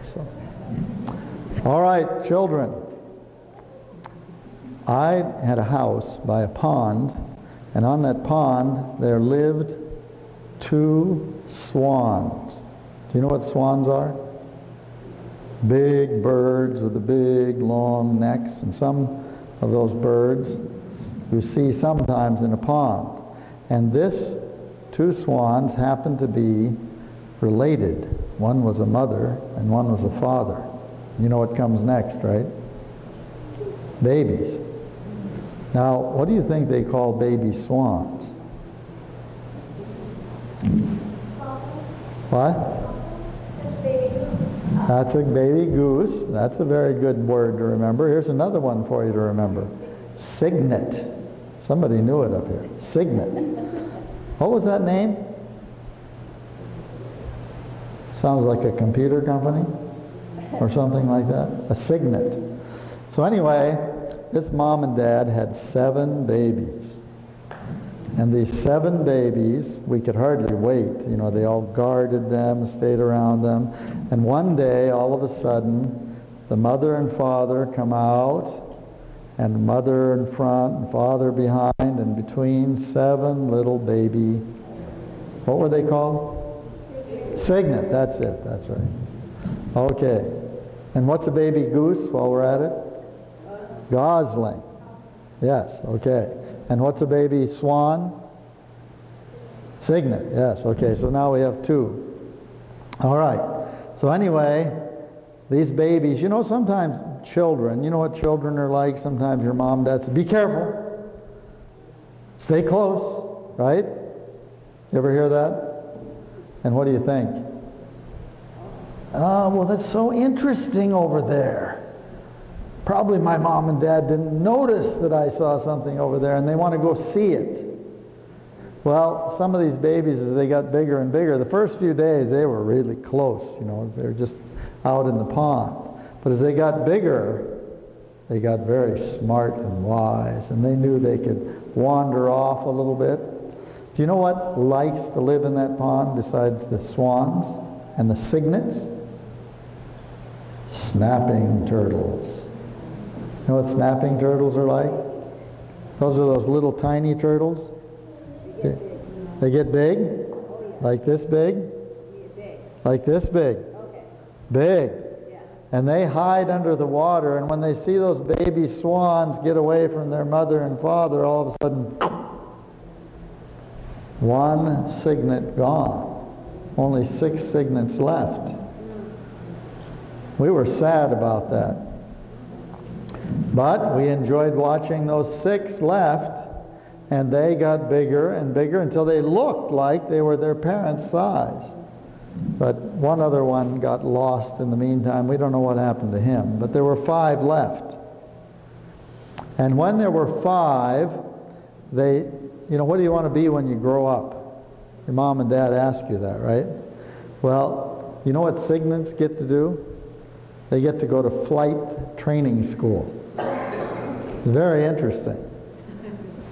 So, all right, children. I had a house by a pond, and on that pond there lived 2 swans. Do you know what swans are? Big birds with the big long necks, and some of those birds you see sometimes in a pond. And this 2 swans happened to be related. One was a mother and one was a father. You know what comes next, right? Babies. Now, what do you think they call baby swans? What? That's a baby goose. That's a very good word to remember. Here's another one for you to remember. Cygnet. Somebody knew it up here. Cygnet. What was that name? Sounds like a computer company or something like that. A cygnet. So anyway, this mom and dad had 7 babies. And these 7 babies, we could hardly wait. You know, they all guarded them, stayed around them. And one day, all of a sudden, the mother and father come out, and mother in front and father behind, and between 7 little baby, what were they called? Cygnet, that's it, that's right. Okay. And what's a baby goose while we're at it? Gosling. Yes, okay. And what's a baby swan? Cygnet, yes, okay, so now we have 2. All right, so anyway, these babies, you know, sometimes children, you know what children are like? Sometimes your mom and dad say, be careful, stay close, right? You ever hear that? And what do you think? Oh, well, that's so interesting over there. Probably my mom and dad didn't notice that I saw something over there, and they want to go see it. Well, some of these babies, as they got bigger and bigger, the first few days they were really close, you know, they were just out in the pond. But as they got bigger, they got very smart and wise, and they knew they could wander off a little bit. Do you know what likes to live in that pond besides the swans and the cygnets? Snapping turtles. You know what snapping turtles are like? Those are those little tiny turtles. They get big, like this big, like this big, big. And they hide under the water, and when they see those baby swans get away from their mother and father, all of a sudden, 1 cygnet gone. Only 6 cygnets left. We were sad about that. But we enjoyed watching those 6 left, and they got bigger and bigger until they looked like they were their parents' size. But one other one got lost in the meantime. We don't know what happened to him. But there were 5 left. And when there were 5, they, you know, what do you want to be when you grow up? Your mom and dad ask you that, right? Well, you know what cygnets get to do? They get to go to flight training school. It's very interesting.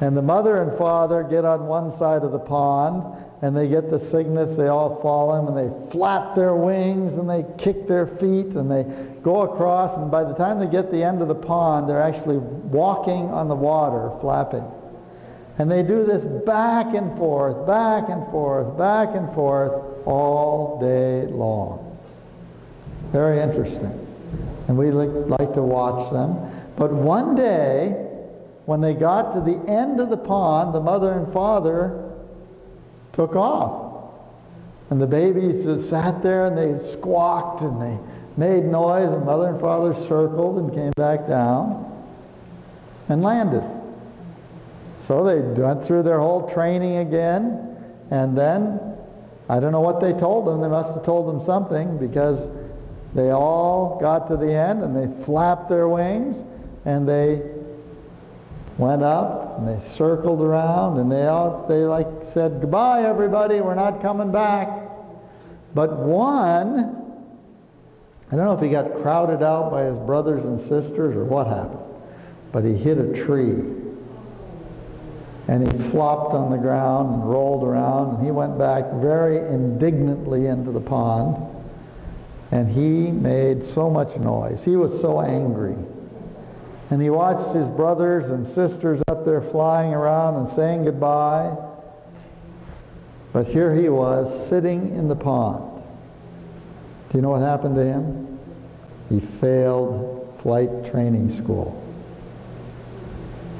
And the mother and father get on one side of the pond, and they get the cygnets, they all follow them, and they flap their wings, and they kick their feet, and they go across, and by the time they get to the end of the pond, they're actually walking on the water, flapping. And they do this back and forth, back and forth, back and forth, all day long. Very interesting. And we like to watch them. But one day, when they got to the end of the pond, the mother and father took off. And the babies just sat there and they squawked and they made noise, and mother and father circled and came back down and landed. So they went through their whole training again, and then, I don't know what they told them. They must have told them something, because they all got to the end and they flapped their wings and they went up and they circled around, and they like said, goodbye everybody, we're not coming back. But one, I don't know if he got crowded out by his brothers and sisters or what happened, but he hit a tree. And he flopped on the ground and rolled around, and he went back very indignantly into the pond. And he made so much noise. He was so angry. And he watched his brothers and sisters up there flying around and saying goodbye. But here he was sitting in the pond. Do you know what happened to him? He failed flight training school.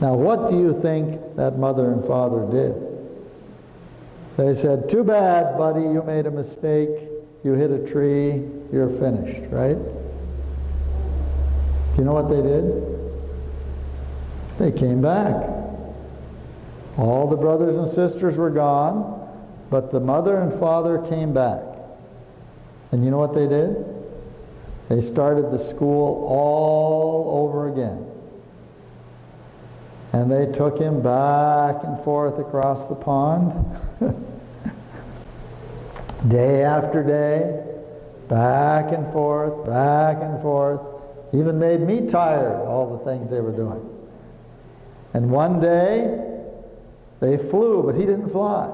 Now what do you think that mother and father did? They said, "Too bad, buddy, you made a mistake. You hit a tree, you're finished," right? Do you know what they did? They came back. All the brothers and sisters were gone, but the mother and father came back. And you know what they did? They started the school all over again. And they took him back and forth across the pond. Day after day, back and forth, back and forth. Even made me tired, all the things they were doing. And one day, they flew, but he didn't fly.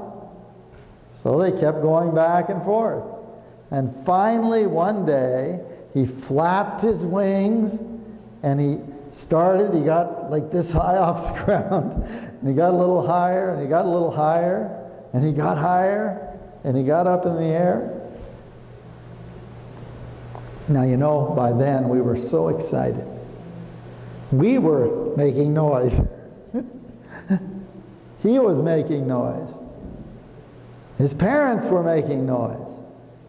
So they kept going back and forth. And finally, one day, he flapped his wings, and he got like this high off the ground, and he got a little higher, and he got a little higher, and he got higher, and he got up in the air. Now, you know, by then we were so excited. We were making noise. He was making noise. His parents were making noise.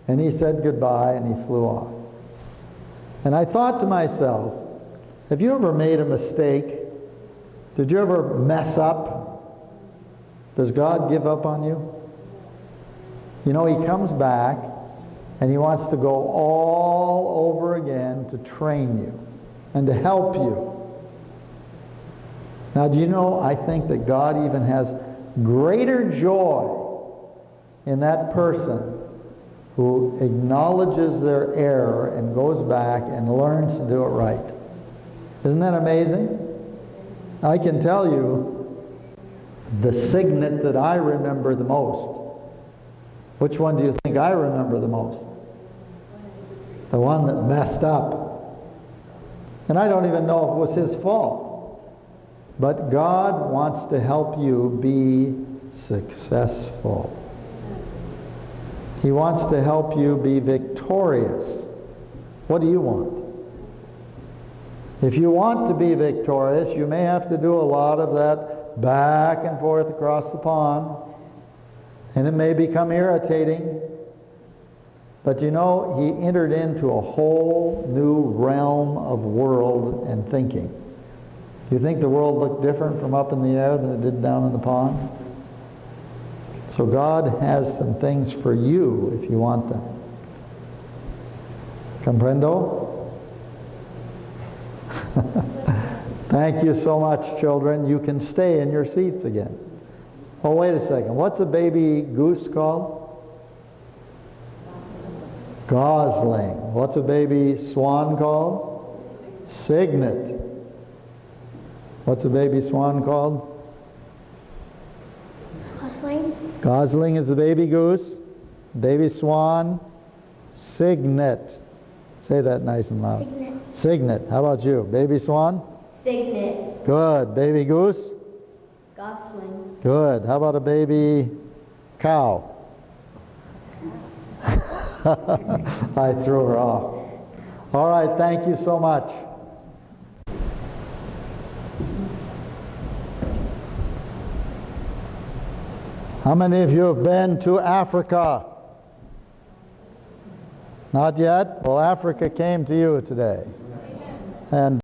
And he said goodbye and he flew off. And I thought to myself, have you ever made a mistake? Did you ever mess up? Does God give up on you? You know, he comes back and he wants to go all over again to train you and to help you. Now, do you know, I think that God even has greater joy in that person who acknowledges their error and goes back and learns to do it right. Isn't that amazing? I can tell you the signet that I remember the most. Which one do you think I remember the most? The one that messed up. And I don't even know if it was his fault. But God wants to help you be successful. He wants to help you be victorious. What do you want? If you want to be victorious, you may have to do a lot of that back and forth across the pond. And it may become irritating. But you know, he entered into a whole new realm of world and thinking. Do you think the world looked different from up in the air than it did down in the pond? So God has some things for you if you want them. Comprendo? Thank you so much, children. You can stay in your seats again. Oh, wait a second. What's a baby goose called? Gosling. What's a baby swan called? Cygnet. What's a baby swan called? Gosling. Gosling is the baby goose. Baby swan, cygnet. Say that nice and loud. Cygnet. Cygnet. How about you? Baby swan? Cygnet. Good. Baby goose? Gosling. Good. How about a baby cow? I threw her off. All right, thank you so much. How many of you have been to Africa? Not yet? Well, Africa came to you today. And